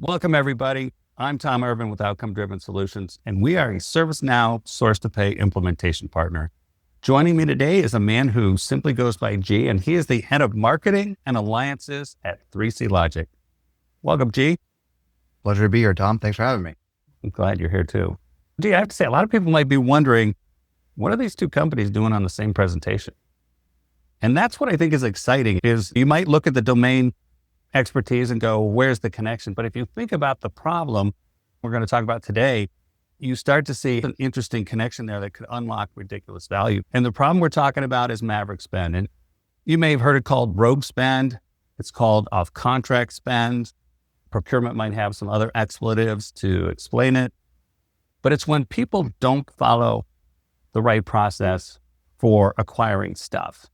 Welcome, everybody. I'm Tom Irvin with Outcome Driven Solutions, and we are a ServiceNow Source to Pay implementation partner. Joining me today is a man who simply goes by G, and he is the head of marketing and alliances at 3CLogic. Welcome, G. Pleasure to be here, Tom. Thanks for having me. I'm glad you're here too. G, I have to say, a lot of people might be wondering, what are these two companies doing on the same presentation? And that's what I think is exciting, is you might look at the domain expertise and go, where's the connection? But if you think about the problem we're going to talk about today, you start to see an interesting connection there that could unlock ridiculous value. And the problem we're talking about is Maverick Spend. And you may have heard it called rogue spend. It's called off-contract spend. Procurement might have some other expletives to explain it. But it's when people don't follow the right process for acquiring stuff.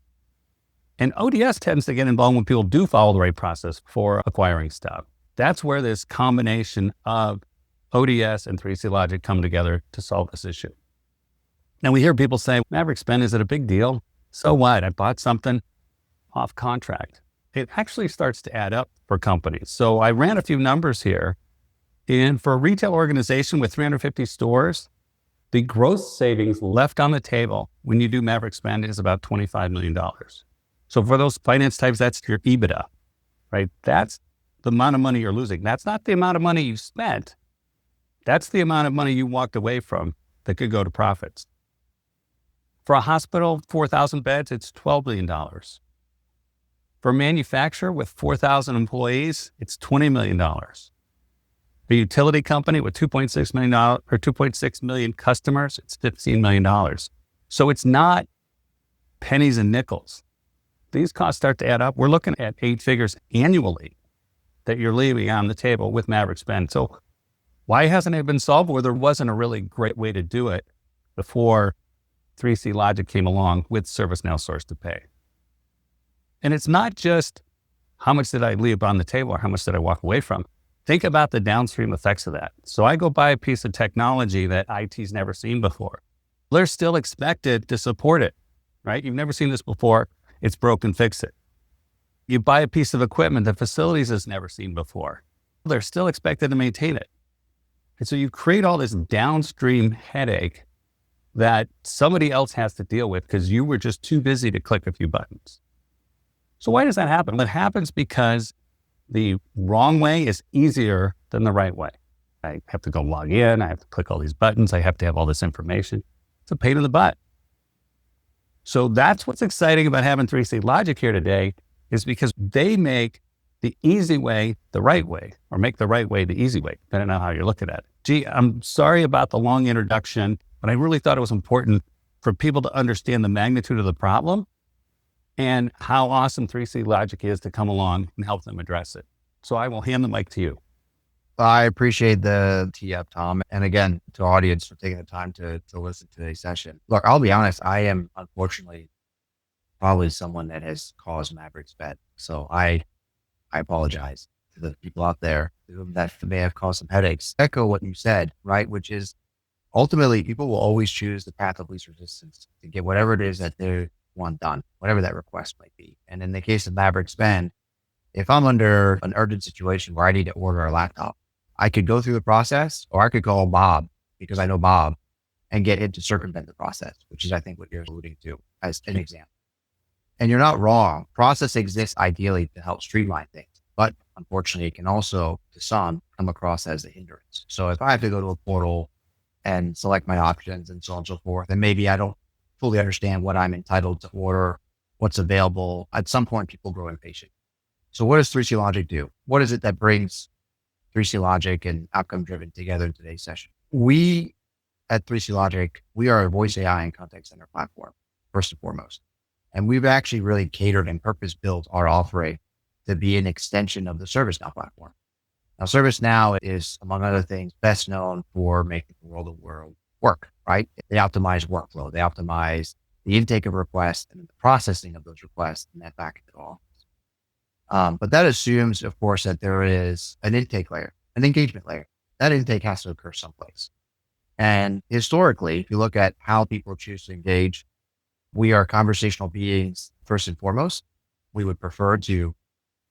And ODS tends to get involved when people do follow the right process for acquiring stuff. That's where this combination of ODS and 3CLogic come together to solve this issue. Now we hear people say, Maverick Spend, is it a big deal? So what? I bought something off contract. It actually starts to add up for companies. So I ran a few numbers here. And for a retail organization with 350 stores, the gross savings left on the table when you do Maverick Spend is about $25 million. So for those finance types, that's your EBITDA, right? That's the amount of money you're losing. That's not the amount of money you spent. That's the amount of money you walked away from that could go to profits. For a hospital, 4,000 beds, it's $12 billion. For a manufacturer with 4,000 employees, it's $20 million. A utility company with $2.6 million or 2.6 million customers, it's $15 million. So it's not pennies and nickels. These costs start to add up. We're looking at 8 figures annually that you're leaving on the table with Maverick Spend. So why hasn't it been solved? Well, there wasn't a really great way to do it before 3CLogic came along with ServiceNow Source to Pay. And it's not just how much did I leave on the table or how much did I walk away from. Think about the downstream effects of that. So I go buy a piece of technology that IT's never seen before. They're still expected to support it, right? You've never seen this before. It's broken, fix it. You buy a piece of equipment that facilities has never seen before. They're still expected to maintain it. And so you create all this downstream headache that somebody else has to deal with because you were just too busy to click a few buttons. So why does that happen? Well, it happens because the wrong way is easier than the right way. I have to go log in. I have to click all these buttons. I have to have all this information. It's a pain in the butt. So that's what's exciting about having 3CLogic here today, is because they make the easy way the right way, or make the right way the easy way, depending on how you're looking at it. Gee, I'm sorry about the long introduction, but I really thought it was important for people to understand the magnitude of the problem and how awesome 3CLogic is to come along and help them address it. So I will hand the mic to you. I appreciate the tee up, Tom. And again, to our audience for taking the time to listen to today's session. Look, I'll be honest, I am unfortunately probably someone that has caused Maverick Spend. So I apologize to the people out there that may have caused some headaches. Echo what you said, right? Which is ultimately people will always choose the path of least resistance to get whatever it is that they want done, whatever that request might be. And in the case of Maverick Spend, if I'm under an urgent situation where I need to order a laptop, I could go through the process, or I could call Bob because I know Bob and get him to circumvent the process, which is, I think, what you're alluding to as an example. And you're not wrong. Process exists ideally to help streamline things, but unfortunately it can also, to some, come across as a hindrance. So if I have to go to a portal and select my options and so on and so forth, and maybe I don't fully understand what I'm entitled to order, what's available, at some point people grow impatient. So what does 3CLogic do? What is it that brings 3CLogic and Outcome Driven together in today's session? We at 3CLogic, we are a voice AI and contact center platform, first and foremost. And we've actually really catered and purpose built our offering to be an extension of the ServiceNow platform. Now, ServiceNow is, among other things, best known for making the world of work, right? They optimize workflow. They optimize the intake of requests and the processing of those requests and that back into the office. But that assumes, of course, that there is an intake layer, an engagement layer. That intake has to occur someplace. And historically, if you look at how people choose to engage, we are conversational beings first and foremost. We would prefer to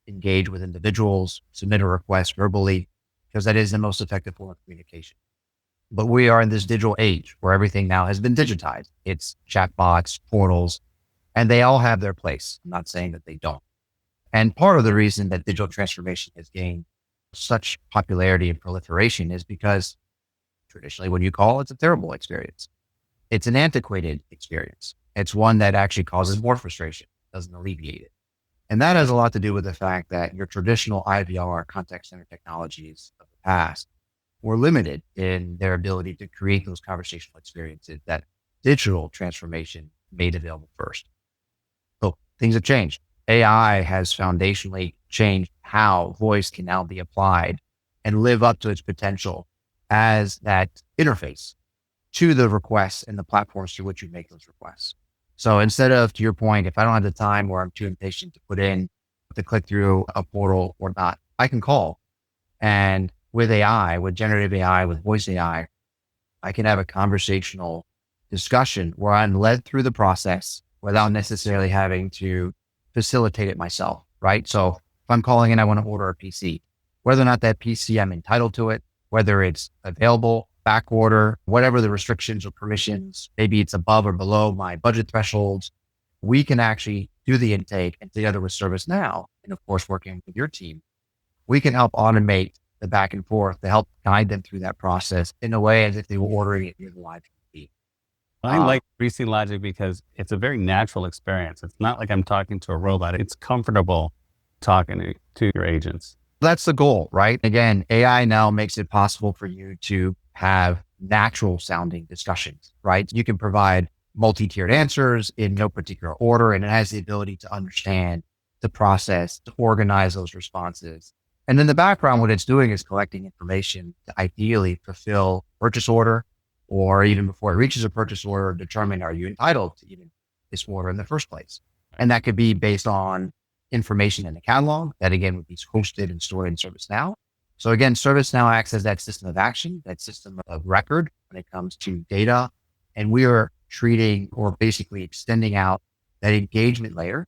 engage with individuals, submit a request verbally, because that is the most effective form of communication. But we are in this digital age where everything now has been digitized. It's chatbots, portals, and they all have their place. I'm not saying that they don't. And part of the reason that digital transformation has gained such popularity and proliferation is because traditionally when you call, it's a terrible experience. It's an antiquated experience. It's one that actually causes more frustration, doesn't alleviate it. And that has a lot to do with the fact that your traditional IVR contact center technologies of the past were limited in their ability to create those conversational experiences that digital transformation made available first. So things have changed. AI has foundationally changed how voice can now be applied and live up to its potential as that interface to the requests and the platforms through which you make those requests. So instead of, to your point, if I don't have the time or I'm too impatient to put in, to click through a portal or not, I can call. And with AI, with generative AI, with voice AI, I can have a conversational discussion where I'm led through the process without necessarily having to facilitate it myself, right? So if I'm calling in, I want to order a PC, whether or not that PC I'm entitled to it, whether it's available, back order, whatever the restrictions or permissions, maybe it's above or below my budget thresholds, we can actually do the intake, and together with ServiceNow, and of course, working with your team, we can help automate the back and forth to help guide them through that process in a way as if they were ordering it via the live feed. I like 3CLogic because it's a very natural experience. It's not like I'm talking to a robot. It's comfortable talking to your agents. That's the goal, right? Again, AI now makes it possible for you to have natural sounding discussions, right? You can provide multi-tiered answers in no particular order, and it has the ability to understand the process, to organize those responses. And in the background, what it's doing is collecting information to ideally fulfill purchase order, or even before it reaches a purchase order, determine, are you entitled to even this order in the first place? And that could be based on information in the catalog that again would be hosted and stored in ServiceNow. So again, ServiceNow acts as that system of action, that system of record when it comes to data. And we are treating or basically extending out that engagement layer.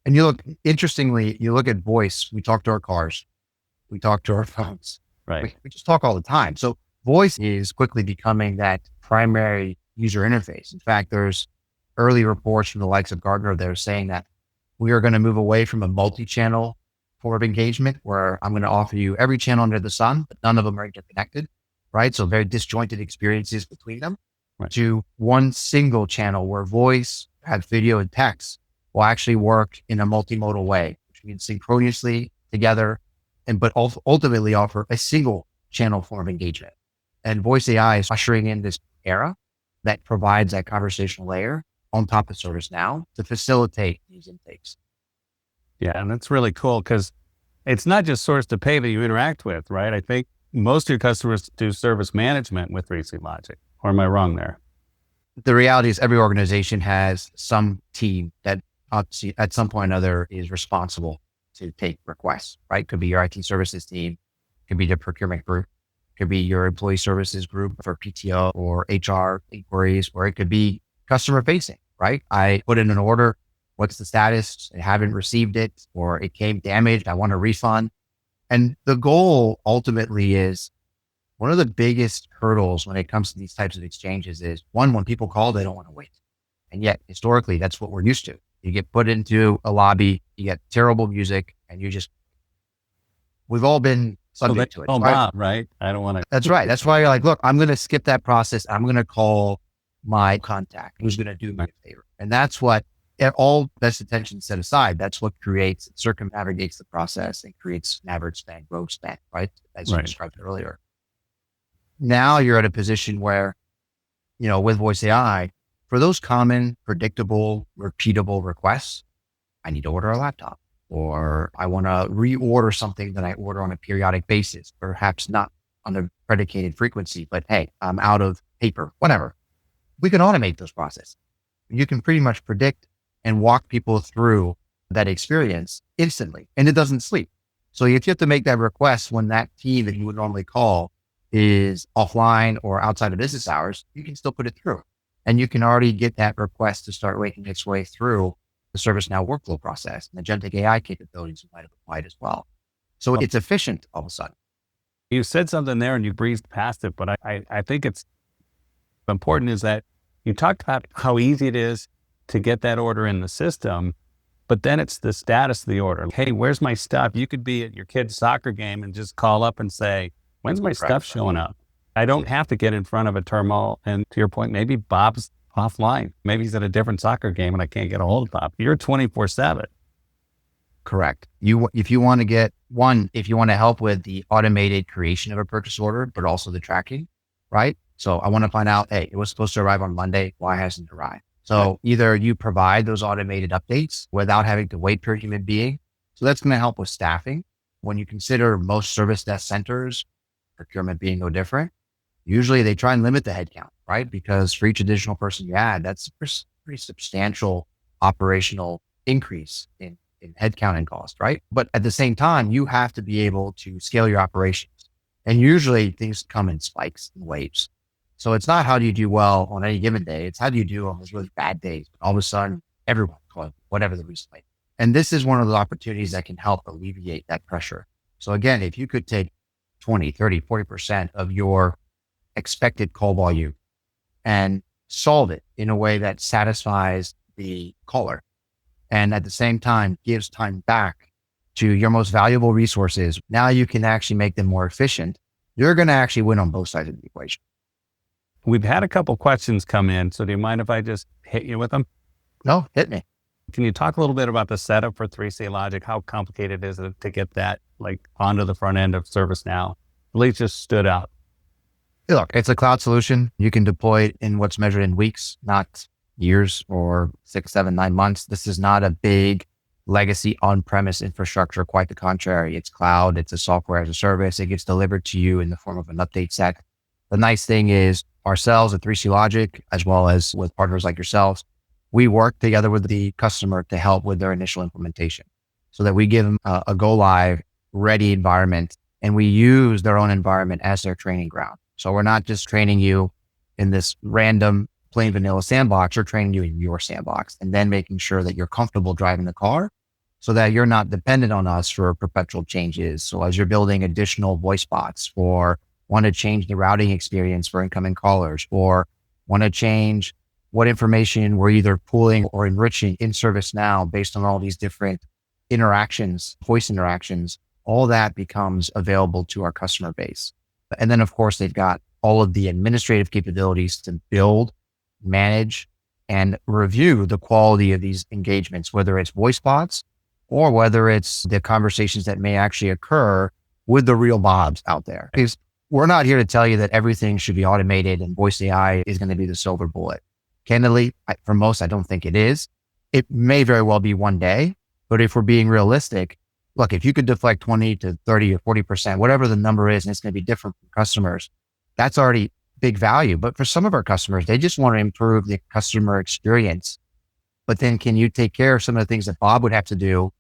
And you look, interestingly, you look at voice, we talk to our cars, we talk to our phones, right? We just talk all the time. So voice is quickly becoming that primary user interface. In fact, there's early reports from the likes of Gartner that are saying that we are going to move away from a multi-channel form of engagement where I'm going to offer you every channel under the sun, but none of them are interconnected, right? So very disjointed experiences between them, right, to one single channel where voice, had video and text will actually work in a multimodal way, which means synchronously together, but ultimately offer a single channel form of engagement. And voice AI is ushering in this era that provides that conversational layer on top of ServiceNow to facilitate these intakes. Yeah, and that's really cool because it's not just source to pay that you interact with, right? I think most of your customers do service management with 3CLogic, or am I wrong there? The reality is every organization has some team that at some point or another is responsible to take requests, right? Could be your IT services team, could be the procurement group, could be your employee services group for PTO or HR inquiries, or it could be customer facing, right? I put in an order. What's the status? I haven't received it, or it came damaged. I want a refund. And the goal ultimately is one of the biggest hurdles when it comes to these types of exchanges is one, when people call, they don't want to wait. And yet historically, that's what we're used to. You get put into a lobby, you get terrible music, and we've all been subject to it. Oh, Bob, right? I don't want to. That's right. That's why you're like, look, I'm going to skip that process. I'm going to call my contact who's going to do me a favor. And that's what all best attention set aside. That's what circumnavigates the process and creates Maverick Spend, rogue spend, right? As you described earlier. Now you're at a position where, with voice AI, for those common, predictable, repeatable requests, I need to order a laptop, or I want to reorder something that I order on a periodic basis, perhaps not on a predicated frequency, but hey, I'm out of paper, whatever. We can automate those processes. You can pretty much predict and walk people through that experience instantly, and it doesn't sleep. So if you have to make that request when that team that you would normally call is offline or outside of business hours, you can still put it through. And you can already get that request to start making its way through the ServiceNow workflow process and the agentic AI capabilities you might have applied as well. So it's efficient all of a sudden. You said something there and you breezed past it, but I think it's important is that you talked about how easy it is to get that order in the system, but then it's the status of the order. Hey, where's my stuff? You could be at your kid's soccer game and just call up and say, when's my stuff showing up? I don't have to get in front of a terminal. And to your point, maybe Bob's offline. Maybe he's at a different soccer game and I can't get a hold of Bob. You're 24/7. Correct. If you want to help with the automated creation of a purchase order, but also the tracking, right? So I want to find out, hey, it was supposed to arrive on Monday. Why hasn't it arrived? So either you provide those automated updates without having to wait for a human being. So that's going to help with staffing. When you consider most service desk centers, procurement being no different, usually they try and limit the headcount, right? Because for each additional person you add, that's a pretty substantial operational increase in headcount and cost, right? But at the same time, you have to be able to scale your operations. And usually things come in spikes and waves. So it's not how do you do well on any given day. It's how do you do on those really bad days. All of a sudden, everyone, whatever the reason might be. And this is one of the opportunities that can help alleviate that pressure. So again, if you could take 20, 30, 40% of your expected call volume and solve it in a way that satisfies the caller and at the same time gives time back to your most valuable resources, now you can actually make them more efficient. You're going to actually win on both sides of the equation. We've had a couple questions come in. So do you mind if I just hit you with them? No, hit me. Can you talk a little bit about the setup for 3CLogic? How complicated is it to get that onto the front end of ServiceNow? At least just stood out. Look, it's a cloud solution. You can deploy it in what's measured in weeks, not years or 6, 7, 9 months. This is not a big legacy on-premise infrastructure. Quite the contrary. It's cloud. It's a software as a service. It gets delivered to you in the form of an update set. The nice thing is ourselves at 3CLogic, as well as with partners like yourselves, we work together with the customer to help with their initial implementation so that we give them a go live ready environment and we use their own environment as their training ground. So we're not just training you in this random plain vanilla sandbox, we're training you in your sandbox and then making sure that you're comfortable driving the car so that you're not dependent on us for perpetual changes. So as you're building additional voice bots or want to change the routing experience for incoming callers or want to change what information we're either pulling or enriching in ServiceNow based on all these different interactions, voice interactions, all that becomes available to our customer base. And then of course, they've got all of the administrative capabilities to build, manage, and review the quality of these engagements, whether it's voice bots or whether it's the conversations that may actually occur with the real Bobs out there. Because we're not here to tell you that everything should be automated and voice AI is going to be the silver bullet. Candidly, for most, I don't think it is. It may very well be one day, but if we're being realistic, look, if you could deflect 20 to 30 or 40%, whatever the number is, and it's going to be different from customers, that's already big value. But for some of our customers, they just want to improve the customer experience. But then can you take care of some of the things that Bob would have to do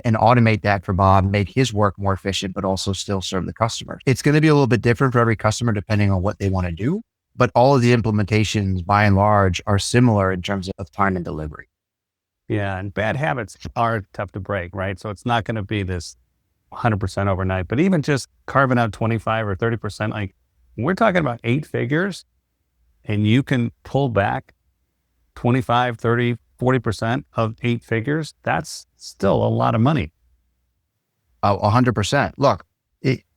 and automate that for Bob, make his work more efficient, but also still serve the customer? It's going to be a little bit different for every customer depending on what they want to do. But all of the implementations by and large are similar in terms of time and delivery. Yeah. And bad habits are tough to break, right? So it's not going to be this 100% overnight, but even just carving out 25 or 30%, we're talking about 8 figures and you can pull back 25, 30, 40% of 8 figures. That's still a lot of money. 100%. Look,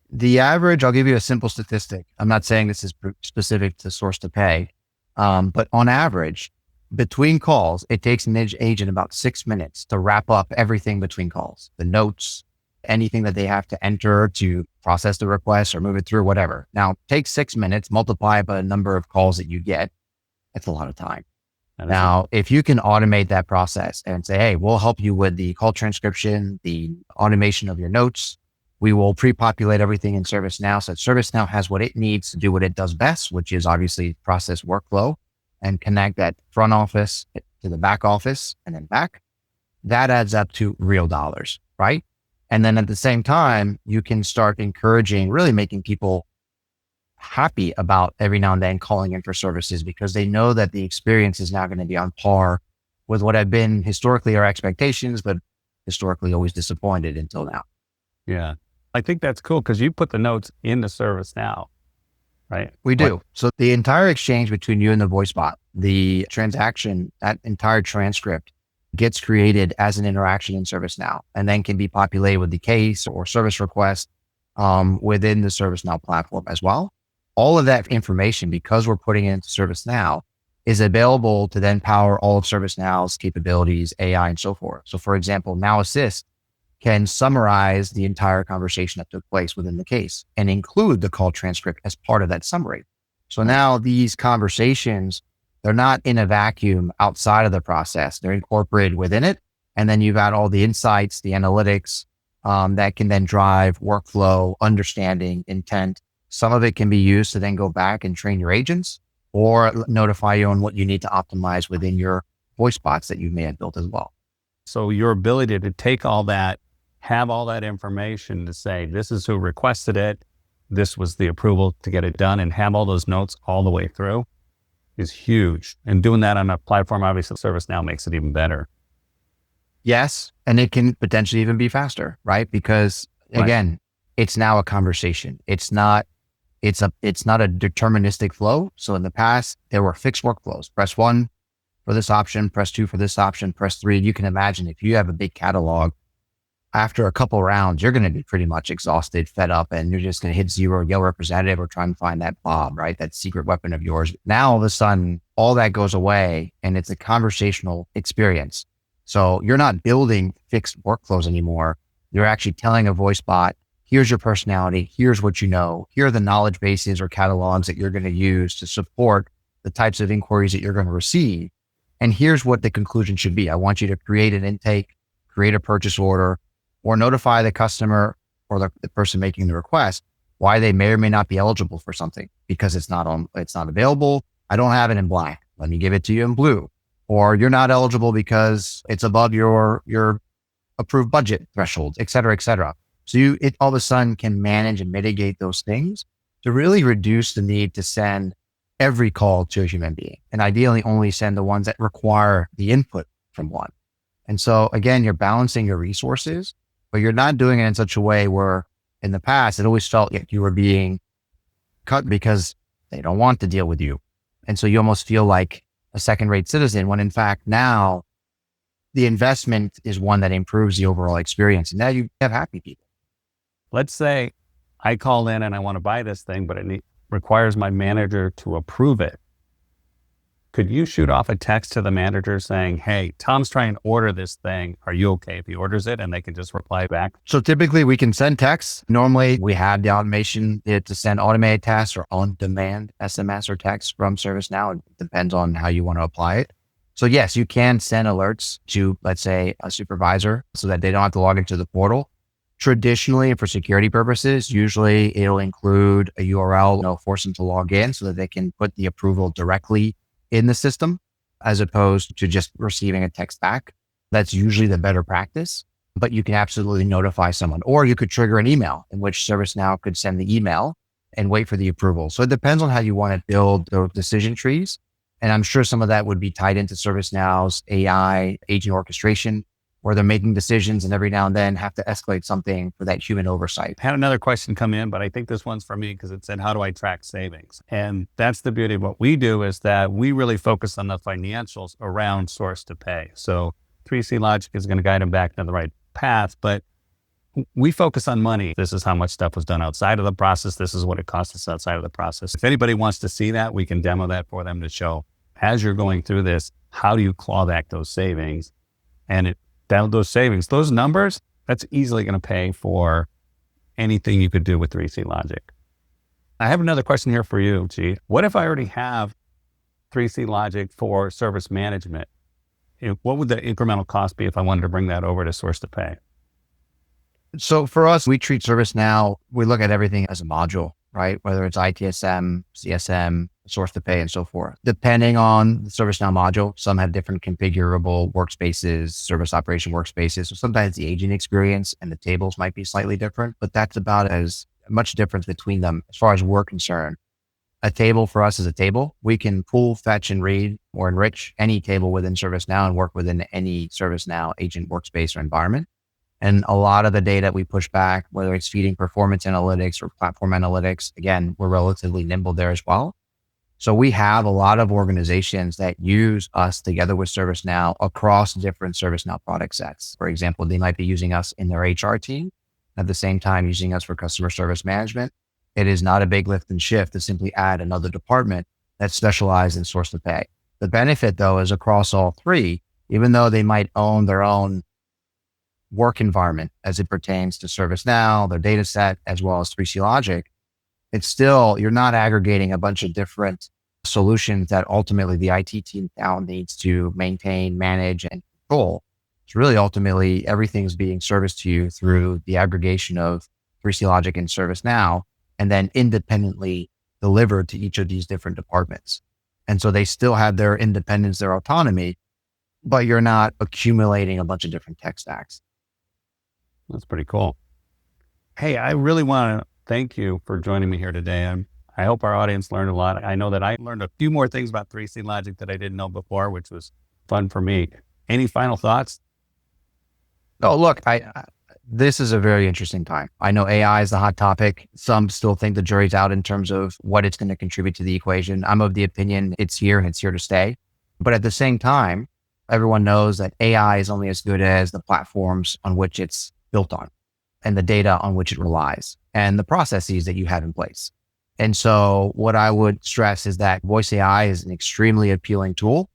the average, I'll give you a simple statistic. I'm not saying this is specific to source to pay, but on average, between calls, it takes an agent about 6 minutes to wrap up everything between calls, the notes, anything that they have to enter to process the request or move it through, whatever. Now, take 6 minutes, multiply by the number of calls that you get. That's a lot of time. Now, if you can automate that process and say, hey, we'll help you with the call transcription, the automation of your notes, we will pre-populate everything in ServiceNow so that ServiceNow has what it needs to do what it does best, which is obviously process workflow and connect that front office to the back office and then back. That adds up to real dollars, right? And then at the same time, you can start encouraging, really making people happy about every now and then calling in for services because they know that the experience is now going to be on par with what have been historically our expectations, but historically always disappointed until now. Yeah. I think that's cool because you put the notes into ServiceNow, right? We do. So the entire exchange between you and the voice bot, the transaction, that entire transcript gets created as an interaction in ServiceNow and then can be populated with the case or service request within the ServiceNow platform as well. All of that information, because we're putting it into ServiceNow, is available to then power all of ServiceNow's capabilities, AI, and so forth. So for example, Now Assist can summarize the entire conversation that took place within the case and include the call transcript as part of that summary. So now these conversations, they're not in a vacuum outside of the process. They're incorporated within it. And then you've got all the insights, the analytics that can then drive workflow, understanding, intent. Some of it can be used to then go back and train your agents or notify you on what you need to optimize within your voice bots that you may have built as well. So your ability to take all that, have all that information to say, this is who requested it, this was the approval to get it done, and have all those notes all the way through is huge. And doing that on a platform, obviously ServiceNow makes it even better. Yes. And it can potentially even be faster, right? Because again, it's now a conversation. It's not a deterministic flow. So in the past, there were fixed workflows. Press 1 for this option, press 2 for this option, press 3. You can imagine if you have a big catalog, after a couple rounds, you're going to be pretty much exhausted, fed up, and you're just going to hit 0, yell representative, or try and find that Bob, right? That secret weapon of yours. Now, all of a sudden, all that goes away and it's a conversational experience. So you're not building fixed workflows anymore. You're actually telling a voice bot, here's your personality, here's what you know, here are the knowledge bases or catalogs that you're going to use to support the types of inquiries that you're going to receive. And here's what the conclusion should be. I want you to create an intake, create a purchase order, or notify the customer or the person making the request why they may or may not be eligible for something because it's not available. I don't have it in black. Let me give it to you in blue. Or you're not eligible because it's above your approved budget thresholds, et cetera, et cetera. So it all of a sudden can manage and mitigate those things to really reduce the need to send every call to a human being, and ideally only send the ones that require the input from one. And so again, you're balancing your resources, but you're not doing it in such a way where in the past, it always felt like you were being cut because they don't want to deal with you. And so you almost feel like a second-rate citizen when in fact now the investment is one that improves the overall experience. And now you have happy people. Let's say I call in and I want to buy this thing, but it requires my manager to approve it. Could you shoot off a text to the manager saying, hey, Tom's trying to order this thing. Are you okay if he orders it? And they can just reply back. So typically we can send texts. Normally we have the automation to send automated tasks or on-demand SMS or text from ServiceNow. It depends on how you want to apply it. So yes, you can send alerts to, let's say, a supervisor so that they don't have to log into the portal. Traditionally, for security purposes, usually it'll include a URL, force them to log in so that they can put the approval directly in the system, as opposed to just receiving a text back. That's usually the better practice, but you can absolutely notify someone, or you could trigger an email in which ServiceNow could send the email and wait for the approval. So it depends on how you want to build those decision trees. And I'm sure some of that would be tied into ServiceNow's AI agent orchestration, where they're making decisions and every now and then have to escalate something for that human oversight. I had another question come in, but I think this one's for me because it said, how do I track savings? And that's the beauty of what we do, is that we really focus on the financials around source to pay. So 3CLogic is going to guide them back to the right path, but we focus on money. This is how much stuff was done outside of the process. This is what it cost us outside of the process. If anybody wants to see that, we can demo that for them to show, as you're going through this, how do you claw back those savings? And those savings, those numbers, that's easily going to pay for anything you could do with 3CLogic. I have another question here for you, G. What if I already have 3CLogic for service management? What would the incremental cost be if I wanted to bring that over to source to pay? So for us, we treat ServiceNow, we look at everything as a module, right? Whether it's ITSM, CSM, source to pay, and so forth. Depending on the ServiceNow module, some have different configurable workspaces, service operation workspaces. So sometimes the agent experience and the tables might be slightly different, but that's about as much difference between them as far as we're concerned. A table for us is a table. We can pull, fetch, and read or enrich any table within ServiceNow and work within any ServiceNow agent workspace or environment. And a lot of the data we push back, whether it's feeding performance analytics or platform analytics, again, we're relatively nimble there as well. So we have a lot of organizations that use us together with ServiceNow across different ServiceNow product sets. For example, they might be using us in their HR team, at the same time using us for customer service management. It is not a big lift and shift to simply add another department that's specialized in source to pay. The benefit though is across all three, even though they might own their own work environment as it pertains to ServiceNow, their data set, as well as 3CLogic, it's still, you're not aggregating a bunch of different solutions that ultimately the IT team now needs to maintain, manage, and control. It's really ultimately everything's being serviced to you through the aggregation of 3CLogic and ServiceNow, and then independently delivered to each of these different departments. And so they still have their independence, their autonomy, but you're not accumulating a bunch of different tech stacks. That's pretty cool. Hey, I really want to thank you for joining me here today. I hope our audience learned a lot. I know that I learned a few more things about 3CLogic that I didn't know before, which was fun for me. Any final thoughts? Oh, look, this is a very interesting time. I know AI is the hot topic. Some still think the jury's out in terms of what it's going to contribute to the equation. I'm of the opinion it's here and it's here to stay. But at the same time, everyone knows that AI is only as good as the platforms on which it's built on and the data on which it relies and the processes that you have in place. And so what I would stress is that voice AI is an extremely appealing tool,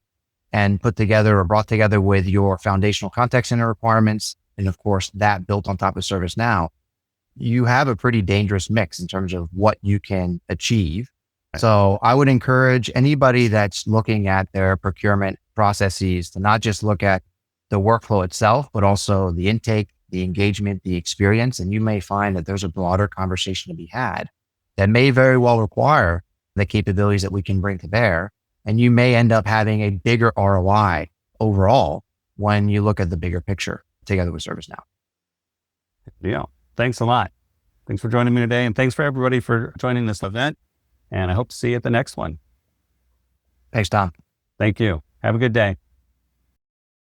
and put together or brought together with your foundational contact center requirements, and of course that built on top of ServiceNow, you have a pretty dangerous mix in terms of what you can achieve. So I would encourage anybody that's looking at their procurement processes to not just look at the workflow itself, but also the intake, the engagement, the experience. And you may find that there's a broader conversation to be had that may very well require the capabilities that we can bring to bear. And you may end up having a bigger ROI overall when you look at the bigger picture together with ServiceNow. Yeah. Thanks a lot. Thanks for joining me today. And thanks for everybody for joining this event. And I hope to see you at the next one. Thanks, Tom. Thank you. Have a good day.